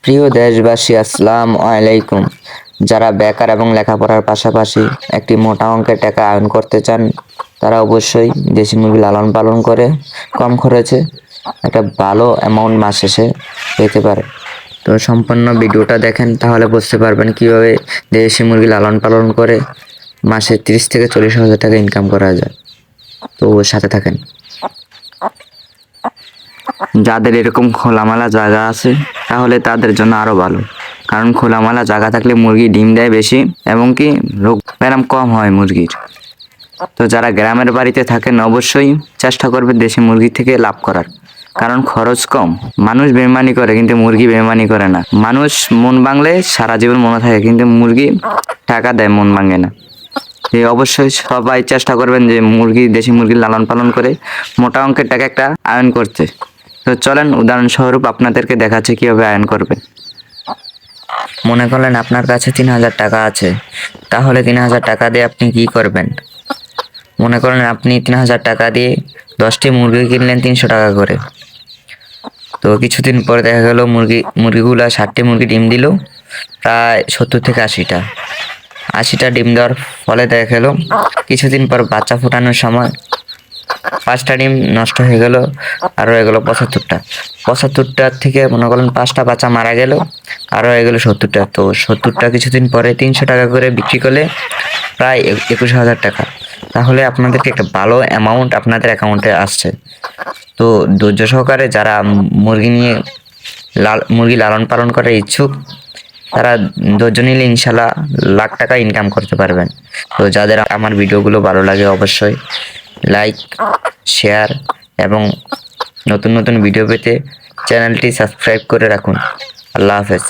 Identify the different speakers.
Speaker 1: প্রিয় দেশবাসী, আসসালামু আলাইকুম। যারা বেকার এবং লেখাপড়ার পাশাপাশি একটি মোটা অঙ্কের টাকা আর্ন করতে চান, তারা অবশ্যই দেশি মুরগি লালন পালন করে কম খরচে একটা ভালো অ্যামাউন্ট মাস শেষে পেতে পারে। তো সম্পূর্ণ ভিডিওটা দেখেন, তাহলে বুঝতে পারবেন কিভাবে দেশি মুরগি লালন পালন করে মাসে 30 থেকে 40 হাজার টাকা ইনকাম করা যায়। তো সাথে থাকেন। যাদের এরকম খোলামেলা জায়গা আছে তাহলে তাদের জন্য আরো ভালো, কারণ খোলামেলা জায়গা থাকলে মুরগি ডিম দেয় বেশি এবং কি রোগ ব্যায়াম কম হয় মুরগির। তো যারা গ্রামের বাড়িতে থাকেন অবশ্যই চেষ্টা করবে দেশি মুরগি থেকে লাভ করার, কারণ খরচ কম। মানুষ বেইমানি করে কিন্তু মুরগি বেইমানি করে না। মানুষ মন ভাঙলে সারা জীবন মনে থাকে, কিন্তু মুরগি টাকা দেয়, মন ভাঙে না। এই অবশ্যই সবাই চেষ্টা করবেন যে দেশি মুরগি লালন পালন করে মোটা অঙ্কের টাকা একটা আয়ন করতে। তো চলেন উদাহরণস্বরূপ আপনাদেরকে দেখাচ্ছি কিভাবে আয়ন করবেন। মনে করলেন আপনার কাছে 3000 টাকা আছে, তাহলে 3000 টাকা দিয়ে আপনি কি করবেন? মনে করেন আপনি 3000 টাকা দিয়ে 10টি মুরগি কিনলেন 300 টাকা করে। তো কিছুদিন পরে দেখা গেল মুরগিগুলা 60টি মুরগি ডিম দিল প্রায় 70 থেকে 80টা ডিম দেওয়ার ফলে দেখা গেল কিছুদিন পর বাচ্চা ফোটানোর সময় 5টা ডিম নষ্ট হয়ে গেল, আর হয়ে গেল 75টার থেকে মনে করেন 5টা বাচ্চা মারা গেল, আর হয়ে গেল 70টা। তো 70টা কিছুদিন পরে 300 টাকা করে বিক্রি করলে প্রায় 21,000 টাকা। তাহলে আপনাদেরকে একটা ভালো অ্যামাউন্ট আপনাদের অ্যাকাউন্টে আসছে। তো ধৈর্য সহকারে যারা মুরগি লালন পালন করার ইচ্ছুক, তারা ধৈর্য নিলে ইনশাল্লাহ লাখ টাকা ইনকাম করতে পারবেন। তো যাদের আমার ভিডিওগুলো ভালো লাগে অবশ্যই লাইক, শেয়ার এবং নতুন নতুন ভিডিও পেতে চ্যানেলটি সাবস্ক্রাইব করে রাখুন। আল্লাহ হাফেজ।